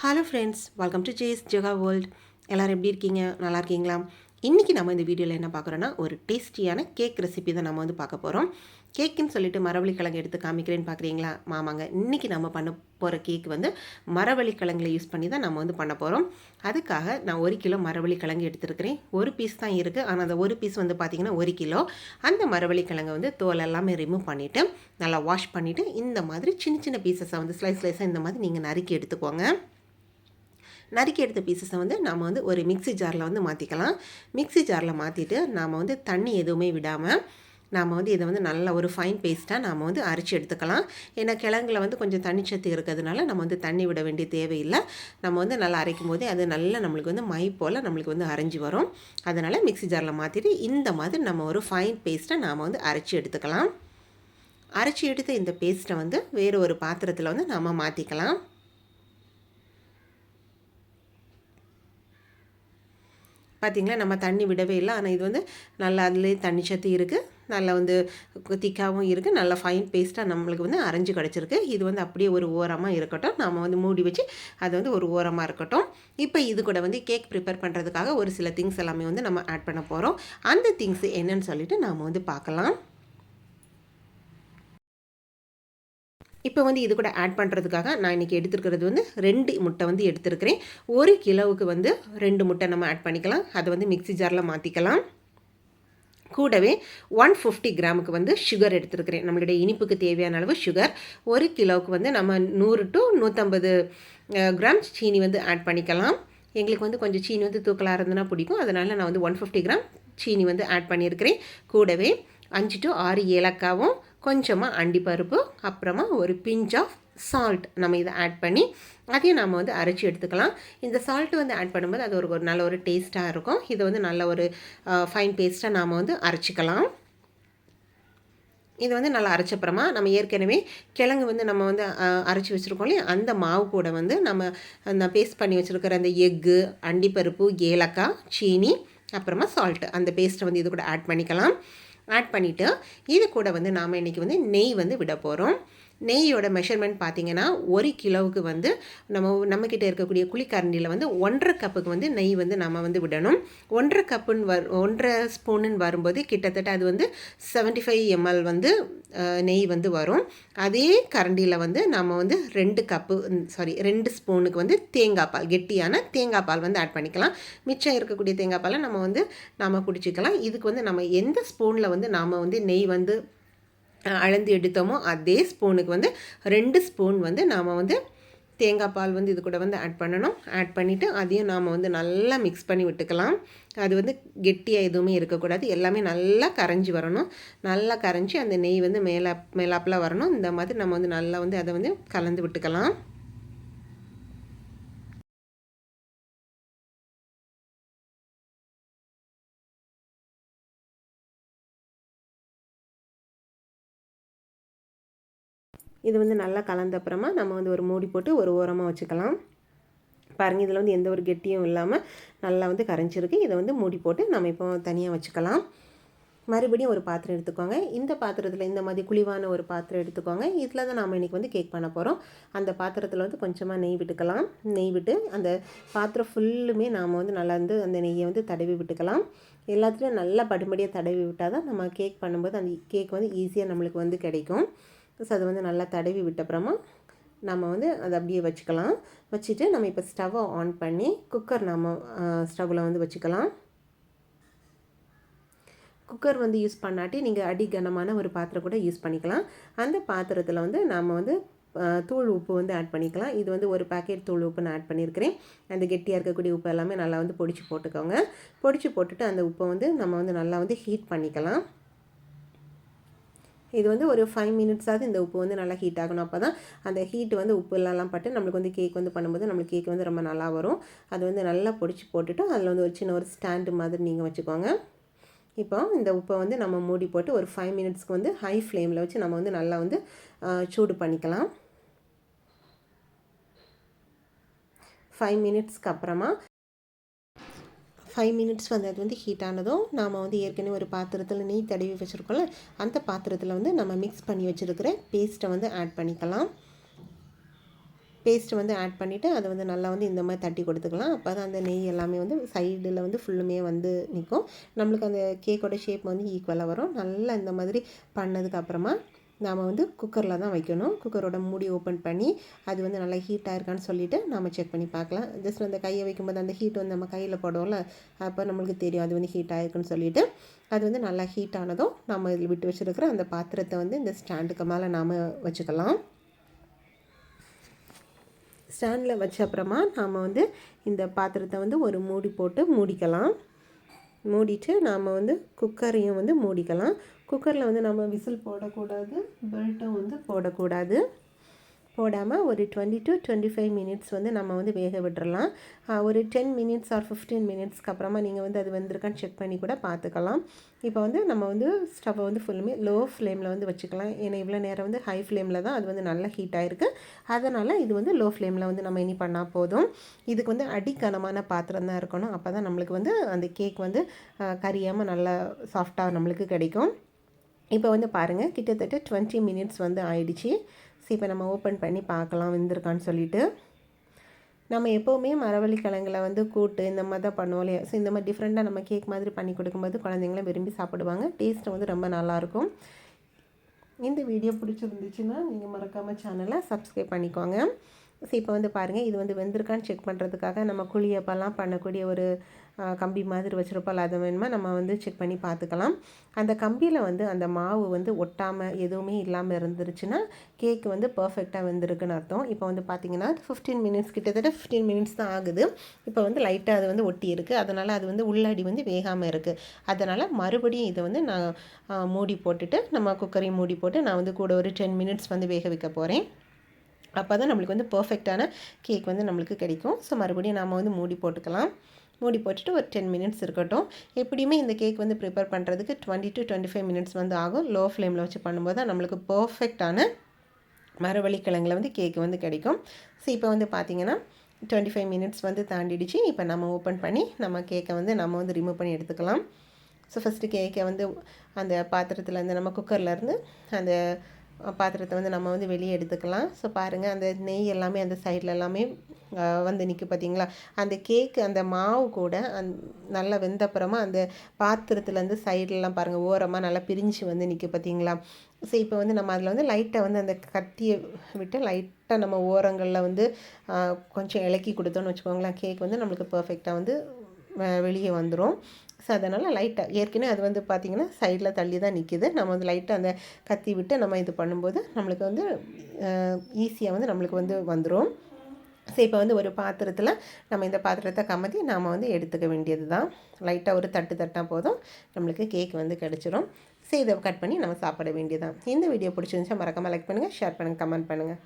Hello friends, welcome to ஜேஸ் ஜோகா world. எல்லோரும் எப்படி இருக்கீங்க? நல்லா இருக்கீங்களா? இன்றைக்கி நம்ம இந்த வீடியோவில் என்ன பார்க்குறோன்னா, ஒரு டேஸ்டியான கேக் ரெசிபி தான் நம்ம வந்து பார்க்க போகிறோம். கேக்குன்னு சொல்லிட்டு மரவள்ளிக்கிழங்கு எடுத்து காமிக்கிறேன்னு பார்க்குறீங்களா? மாமாங்க, இன்றைக்கி நம்ம பண்ண போகிற கேக் வந்து மரவள்ளிக்கிழங்குல யூஸ் பண்ணி தான் நம்ம வந்து பண்ண போகிறோம். அதுக்காக நான் 1 கிலோ மரவள்ளிக்கிழங்கு எடுத்துருக்கிறேன். ஒரு பீஸ் தான் இருக்குது, ஆனால் அந்த ஒரு பீஸ் வந்து பார்த்திங்கன்னா 1 கிலோ. அந்த மரவள்ளிக்கிழங்கை வந்து தோல் எல்லாமே ரிமூவ் பண்ணிவிட்டு நல்லா வாஷ் பண்ணிவிட்டு இந்த மாதிரி சின்ன சின்ன பீசஸை வந்து ஸ்லைஸாக இந்த மாதிரி நீங்கள் நறுக்கி எடுத்துக்கோங்க. நறுக்கி எடுத்த பீசஸை வந்து நாம் வந்து ஒரு மிக்ஸி ஜாரில் வந்து மாற்றிக்கலாம். மிக்ஸி ஜாரில் மாற்றிட்டு நாம் வந்து தண்ணி எதுவுமே விடாமல் நாம் வந்து இதை வந்து நல்ல ஒரு ஃபைன் பேஸ்ட்டாக நாம் வந்து அரைச்சி எடுத்துக்கலாம். ஏன்னா கிழங்குல வந்து கொஞ்சம் தண்ணிச்சத்து இருக்கிறதுனால நம்ம வந்து தண்ணி விட வேண்டிய தேவையில்லை. நம்ம வந்து நல்லா அரைக்கும் போதே அது நல்லா நம்மளுக்கு வந்து மை போல் நம்மளுக்கு வந்து அரைஞ்சி வரும். அதனால் மிக்ஸி ஜாரில் மாற்றிட்டு இந்த மாதிரி நம்ம ஒரு ஃபைன் பேஸ்ட்டாக நாம் வந்து அரைச்சி எடுத்துக்கலாம். அரைச்சி எடுத்த இந்த பேஸ்ட்டை வந்து வேறு ஒரு பாத்திரத்தில் வந்து நாம் மாற்றிக்கலாம். பார்த்திங்களா, நம்ம தண்ணி விடவே இல்லை. ஆனால் இது வந்து நல்லா அதுலேயே தண்ணி சத்து இருக்குது, நல்லா வந்து திக்காகவும் இருக்குது, நல்லா ஃபைன் பேஸ்ட்டாக நம்மளுக்கு வந்து அரைஞ்சி கிடச்சிருக்கு. இது வந்து அப்படியே ஒரு ஓரமாக இருக்கட்டும். நம்ம வந்து மூடி வச்சு அது வந்து ஒரு ஓரமாக இருக்கட்டும். இப்போ இது கூட வந்து கேக் ப்ரிப்பேர் பண்ணுறதுக்காக ஒரு சில திங்ஸ் எல்லாமே வந்து நம்ம ஆட் பண்ண போகிறோம். அந்த திங்ஸ் என்னன்னு சொல்லிட்டு நாம் வந்து பார்க்கலாம். இப்போ வந்து இது கூட ஆட் பண்ணுறதுக்காக நான் இன்றைக்கி எடுத்துருக்கிறது வந்து 2 முட்டை வந்து எடுத்துருக்கிறேன். 1 கிலோவுக்கு வந்து 2 முட்டை நம்ம ஆட் பண்ணிக்கலாம். அதை வந்து மிக்ஸி ஜாரில் மாற்றிக்கலாம். கூடவே 150 கிராமுக்கு வந்து சுகர் எடுத்துருக்கிறேன். நம்மளுடைய இனிப்புக்கு தேவையான அளவு சுகர். 1 கிலோவுக்கு வந்து நம்ம 100 to 150 கிராம் சீனி வந்து ஆட் பண்ணிக்கலாம். எங்களுக்கு வந்து கொஞ்சம் சீனி வந்து தூக்கலாக இருந்ததுன்னா பிடிக்கும். அதனால் நான் வந்து 150 கிராம் சீனி வந்து ஆட் பண்ணியிருக்கிறேன். கூடவே 5 to 6 ஏலக்காவும், கொஞ்சமாக அண்டிப்பருப்பு, அப்புறமா ஒரு பிஞ்ச் ஆஃப் சால்ட் நம்ம இதை ஆட் பண்ணி அதையும் நம்ம வந்து அரைச்சி எடுத்துக்கலாம். இந்த சால்ட்டு வந்து ஆட் பண்ணும்போது அது ஒரு நல்ல ஒரு டேஸ்ட்டாக இருக்கும். இதை வந்து நல்ல ஒரு ஃபைன் பேஸ்ட்டாக நாம் வந்து அரைச்சிக்கலாம். இது வந்து நல்லா அரைச்சப்புறமா நம்ம ஏற்கனவே கிழங்கு வந்து நம்ம வந்து அரைச்சி வச்சுருக்கோம் இல்லையா, அந்த மாவு கூட வந்து நம்ம அந்த பேஸ்ட் பண்ணி வச்சுருக்கிற அந்த எக்கு, அண்டிப்பருப்பு, ஏலக்காய், சீனி, அப்புறமா சால்ட்டு, அந்த பேஸ்ட்டை வந்து இது கூட ஆட் பண்ணிக்கலாம். ஆட் பண்ணிவிட்டு இது கூட வந்து நாம் இன்றைக்கி வந்து நெய் வந்து விட போகிறோம். நெய்யோட மெஷர்மெண்ட் பார்த்திங்கன்னா 1 கிலோவுக்கு வந்து நம்மக்கிட்ட இருக்கக்கூடிய குழிக்கரண்டியில் வந்து 1.5 கப்புக்கு வந்து நெய் வந்து நம்ம வந்து விடணும். 1.5 கப்புன்னு 1.5 ஸ்பூனுன்னு வரும்போது கிட்டத்தட்ட அது வந்து 75 ml வந்து நெய் வந்து வரும். அதே கரண்டியில் வந்து நம்ம வந்து 2 ஸ்பூனுக்கு வந்து தேங்காய் பால், கெட்டியான தேங்காய் பால் வந்து ஆட் பண்ணிக்கலாம். மிச்சம் இருக்கக்கூடிய தேங்காய் பாலை நம்ம குடிச்சிக்கலாம். இதுக்கு வந்து நம்ம எந்த ஸ்பூனில் வந்து நாம் வந்து நெய் வந்து அளந்து எடுத்தோமோ அதே ஸ்பூனுக்கு வந்து 2 ஸ்பூன் வந்து நாம் வந்து தேங்காய் பால் வந்து இது கூட வந்து ஆட் பண்ணணும். ஆட் பண்ணிவிட்டு அதையும் நாம் வந்து நல்லா மிக்ஸ் பண்ணி விட்டுக்கலாம். அது வந்து கெட்டியாக எதுவுமே இருக்கக்கூடாது. எல்லாமே நல்லா கரைஞ்சி வரணும். நல்லா கரைஞ்சி அந்த நெய் வந்து மேலாப்பில் வரணும். இந்த மாதிரி நம்ம வந்து நல்லா வந்து அதை வந்து கலந்து விட்டுக்கலாம். இது வந்து நல்லா கலந்த அப்புறமா நம்ம வந்து ஒரு மூடி போட்டு ஒரு ஓரமாக வச்சுக்கலாம். பாருங்கள், இதில் வந்து எந்த ஒரு கெட்டியும் இல்லாமல் நல்லா வந்து கரைஞ்சிருக்கு. இதை வந்து மூடி போட்டு நம்ம இப்போ தனியாக வச்சுக்கலாம். மறுபடியும் ஒரு பாத்திரம் எடுத்துக்கோங்க. இந்த பாத்திரத்தில் இந்த மாதிரி குழிவான ஒரு பாத்திரம் எடுத்துக்கோங்க. இதில் தான் நாம் இன்றைக்கி வந்து கேக் பண்ண போகிறோம். அந்த பாத்திரத்தில் வந்து கொஞ்சமாக நெய் விட்டுக்கலாம். நெய் விட்டு அந்த பாத்திரம் ஃபுல்லுமே நாம் வந்து நல்லா வந்து அந்த நெய்யை வந்து தடவி விட்டுக்கலாம். எல்லாத்துலேயும் நல்லா படும்படியாக தடவி விட்டால் தான் நம்ம கேக் பண்ணும்போது அந்த கேக் வந்து ஈஸியாக நம்மளுக்கு வந்து கிடைக்கும். ஸோ அதை வந்து நல்லா தடவி விட்டப்புறமா நம்ம வந்து அதை அப்படியே வச்சுக்கலாம். வச்சுட்டு நம்ம இப்போ ஸ்டவ்வை ஆன் பண்ணி குக்கர் நம்ம ஸ்டவ்வில் வந்து வச்சுக்கலாம். குக்கர் வந்து யூஸ் பண்ணாட்டி நீங்கள் அடி கனமான ஒரு பாத்திரம் கூட யூஸ் பண்ணிக்கலாம். அந்த பாத்திரத்தில் வந்து நம்ம வந்து தூள் உப்பு வந்து ஆட் பண்ணிக்கலாம். இது வந்து ஒரு பேக்கெட் தூள் உப்பு நான் ஆட் பண்ணியிருக்கிறேன். அந்த கெட்டியாக இருக்கக்கூடிய உப்பு எல்லாமே நல்லா வந்து பொடிச்சு போட்டுக்கோங்க. பொடிச்சு போட்டுட்டு அந்த உப்பை வந்து நம்ம வந்து நல்லா வந்து ஹீட் பண்ணிக்கலாம். இது வந்து ஒரு 5 மினிட்ஸாவது இந்த உப்பு வந்து நல்லா ஹீட் ஆகணும். அப்போ தான் அந்த ஹீட் வந்து உப்புலாம் பட்டு நம்மளுக்கு வந்து கேக் வந்து பண்ணும்போது நம்மளுக்கு கேக் வந்து ரொம்ப நல்லா வரும். அது வந்து நல்லா பொடிச்சு போட்டுட்டு அதில் வந்து ஒரு சின்ன ஒரு ஸ்டாண்டு மாதிரி நீங்கள் வச்சுக்கோங்க. இப்போ இந்த உப்பை வந்து நம்ம மூடி போட்டு ஒரு 5 மினிட்ஸ்க்கு வந்து ஹை ஃப்ளேமில் வச்சு நம்ம வந்து நல்லா வந்து சூடு பண்ணிக்கலாம். 5 மினிட்ஸ்க்கு அப்புறமா 5 மினிட்ஸ் வந்து அது வந்து ஹீட் ஆனதும் நாம் வந்து ஏற்கனவே ஒரு பாத்திரத்தில் நெய் தடவி வச்சுருக்கோம்ல, அந்த பாத்திரத்தில் வந்து நம்ம மிக்ஸ் பண்ணி வச்சுருக்கிற பேஸ்ட்டை வந்து ஆட் பண்ணிக்கலாம். பேஸ்ட் வந்து ஆட் பண்ணிவிட்டு அதை வந்து நல்லா வந்து இந்த மாதிரி தட்டி கொடுத்துக்கலாம். அப்போ தான் அந்த நெய் எல்லாமே வந்து சைடில் வந்து ஃபுல்லுமே வந்து நிற்கும். நம்மளுக்கு அந்த கேக்கோட ஷேப் வந்து ஈக்குவலாக வரும். நல்லா இந்த மாதிரி பண்ணதுக்கப்புறமா நாம் வந்து குக்கரில் தான் வைக்கணும். குக்கரோட மூடி ஓப்பன் பண்ணி அது வந்து நல்லா ஹீட்டாக இருக்கான்னு சொல்லிவிட்டு நம்ம செக் பண்ணி பார்க்கலாம். ஜஸ்ட் அந்த கையை வைக்கும்போது அந்த ஹீட் வந்து நம்ம கையில் போடுவோம்ல, அப்போ நம்மளுக்கு தெரியும் அது வந்து ஹீட் ஆகிருக்குன்னு சொல்லிவிட்டு அது வந்து நல்லா ஹீட் ஆனதும் நம்ம இதில் விட்டு வச்சுருக்கிற அந்த பாத்திரத்தை வந்து இந்த ஸ்டாண்டுக்கு மேலே நாம் வச்சுக்கலாம். ஸ்டாண்டில் வச்ச அப்புறமா நாம் வந்து இந்த பாத்திரத்தை வந்து ஒரு மூடி போட்டு மூடிக்கலாம். மூடிட்டு நாம் வந்து குக்கரையும் வந்து மூடிக்கலாம். குக்கரில் வந்து நம்ம விசில் போடக்கூடாது, பெல்ட்டும் வந்து போடக்கூடாது. போடாமல் ஒரு 20 to 25 மினிட்ஸ் வந்து நம்ம வந்து வேக விட்டுறலாம். ஒரு 10 மினிட்ஸ் ஆர் 15 மினிட்ஸ்க்கு அப்புறமா நீங்கள் வந்து அது வெந்திருக்கான்னு செக் பண்ணி கூட பார்த்துக்கலாம். இப்போ வந்து நம்ம வந்து ஸ்டவ்வை வந்து ஃபுல்லுமே லோ ஃப்ளேமில் வந்து வச்சுக்கலாம். ஏன்னா இவ்வளோ நேரம் வந்து ஹை ஃப்ளேமில் தான் அது வந்து நல்லா ஹீட் ஆகிருக்கு. அதனால் இது வந்து லோ ஃப்ளேமில் வந்து நம்ம இனி பண்ணால் போதும். இதுக்கு வந்து அடிக்கனமான பாத்திரம் தான் இருக்கணும். அப்போ தான் நம்மளுக்கு வந்து அந்த கேக் வந்து கரியாமல் நல்லா சாஃப்டாக நம்மளுக்கு கிடைக்கும். இப்போ வந்து பாருங்கள், கிட்டத்தட்ட 20 மினிட்ஸ் வந்து ஆயிடுச்சு. ஸோ இப்போ நம்ம ஓப்பன் பண்ணி பார்க்கலாம் வெந்திருக்கான்னு சொல்லிவிட்டு. நம்ம எப்போவுமே மரவள்ளி கிழங்குல வந்து கூட்டு இந்த மாதிரி தான் பண்ணுவோம் இல்லையா. ஸோ இந்த மாதிரி டிஃப்ரெண்ட்டாக நம்ம கேக் மாதிரி பண்ணி கொடுக்கும்போது குழந்தைங்களாம் விரும்பி சாப்பிடுவாங்க. டேஸ்ட்டு வந்து ரொம்ப நல்லாயிருக்கும். இந்த வீடியோ பிடிச்சிருந்துச்சுன்னா நீங்கள் மறக்காமல் சேனலை சப்ஸ்கிரைப் பண்ணிக்கோங்க. ஸோ இப்போ வந்து பாருங்கள், இது வந்து வெந்திருக்கான்னு செக் பண்ணுறதுக்காக நம்ம குழியப்பெல்லாம் பண்ணக்கூடிய ஒரு கம்பி மாதிரி வச்சுருப்போம். அதை வேணுமா நம்ம வந்து செக் பண்ணி பார்த்துக்கலாம். அந்த கம்பியில் வந்து அந்த மாவு வந்து ஒட்டாமல் எதுவுமே இல்லாமல் இருந்துருச்சுன்னா கேக்கு வந்து பர்ஃபெக்டாக வெந்திருக்குன்னு அர்த்தம். இப்போ வந்து பார்த்திங்கன்னா 15 மினிட்ஸ் கிட்டத்தட்ட 15 மினிட்ஸ் தான் ஆகுது. இப்போ வந்து லைட்டாக அது வந்து ஒட்டி இருக்குது. அதனால் அது வந்து உள்ளடி வந்து வேகாமல் இருக்குது. அதனால் மறுபடியும் இதை வந்து நான் மூடி போட்டுட்டு நம்ம குக்கரையும் மூடி போட்டு நான் வந்து கூட ஒரு 10 மினிட்ஸ் வந்து வேக வைக்க போகிறேன். அப்போ தான் நம்மளுக்கு வந்து பர்ஃபெக்டான கேக் வந்து நம்மளுக்கு கிடைக்கும். ஸோ மறுபடியும் நாம் வந்து மூடி போட்டுக்கலாம். மூடி போட்டுட்டு ஒரு 10 மினிட்ஸ் இருக்கட்டும். எப்படியுமே இந்த கேக் வந்து ப்ரிப்பேர் பண்ணுறதுக்கு 20 to 25 மினிட்ஸ் வந்து ஆகும். லோ ஃப்ளேமில் வச்சு பண்ணும்போது தான் நம்மளுக்கு பர்ஃபெக்டான மரவள்ளி கிழங்குல வந்து கேக் வந்து கிடைக்கும். ஸோ இப்போ வந்து பார்த்திங்கன்னா 25 மினிட்ஸ் வந்து தாண்டிடுச்சு. இப்போ நம்ம ஓப்பன் பண்ணி நம்ம கேக்கை வந்து நம்ம வந்து ரிமூவ் பண்ணி எடுத்துக்கலாம். ஸோ ஃபஸ்ட்டு கேக்கை வந்து அந்த பாத்திரத்துலேருந்து நம்ம குக்கர்லேருந்து அந்த பாத்திரத்தை வந்து நம்ம வந்து வெளியே எடுத்துக்கலாம். ஸோ பாருங்கள், அந்த நெய் எல்லாமே அந்த சைடில் எல்லாமே வந்து நிற்க பார்த்திங்களா. அந்த கேக்கு அந்த மாவு கூட நல்லா வெந்தப்புறமா அந்த பாத்திரத்துலேருந்து சைட்லலாம் பாருங்கள் ஓரமாக நல்லா பிரிஞ்சு வந்து நிற்க பார்த்திங்களா. ஸோ இப்போ வந்து நம்ம அதில் வந்து லைட்டாக வந்து அந்த கத்தியை விட்டு லைட்டாக நம்ம ஓரங்களில் வந்து கொஞ்சம் இலக்கி கொடுத்தோன்னு வச்சுக்கோங்களேன், கேக் வந்து நம்மளுக்கு பர்ஃபெக்டாக வந்து வெளியே வந்துடும். ஸோ அதனால் லைட்டாக ஏற்கனவே அது வந்து பார்த்திங்கன்னா சைடில் தள்ளி தான் நிற்கிது. நம்ம வந்து லைட்டாக அந்த கத்தி விட்டு நம்ம இது பண்ணும்போது நம்மளுக்கு வந்து ஈஸியாக வந்து நம்மளுக்கு வந்து வந்துடும். ஸோ இப்போ வந்து ஒரு பாத்திரத்தில் நம்ம இந்த பாத்திரத்தை கமத்தி நாம் வந்து எடுத்துக்க வேண்டியது தான். லைட்டாக ஒரு தட்டாக போதும், நம்மளுக்கு கேக் வந்து கிடச்சிரும். ஸோ இதை கட் பண்ணி நம்ம சாப்பிட வேண்டியது தான். இந்த வீடியோ பிடிச்சிருந்துச்சா மறக்காமல் லைக் பண்ணுங்கள், ஷேர் பண்ணுங்கள், கமெண்ட் பண்ணுங்கள்.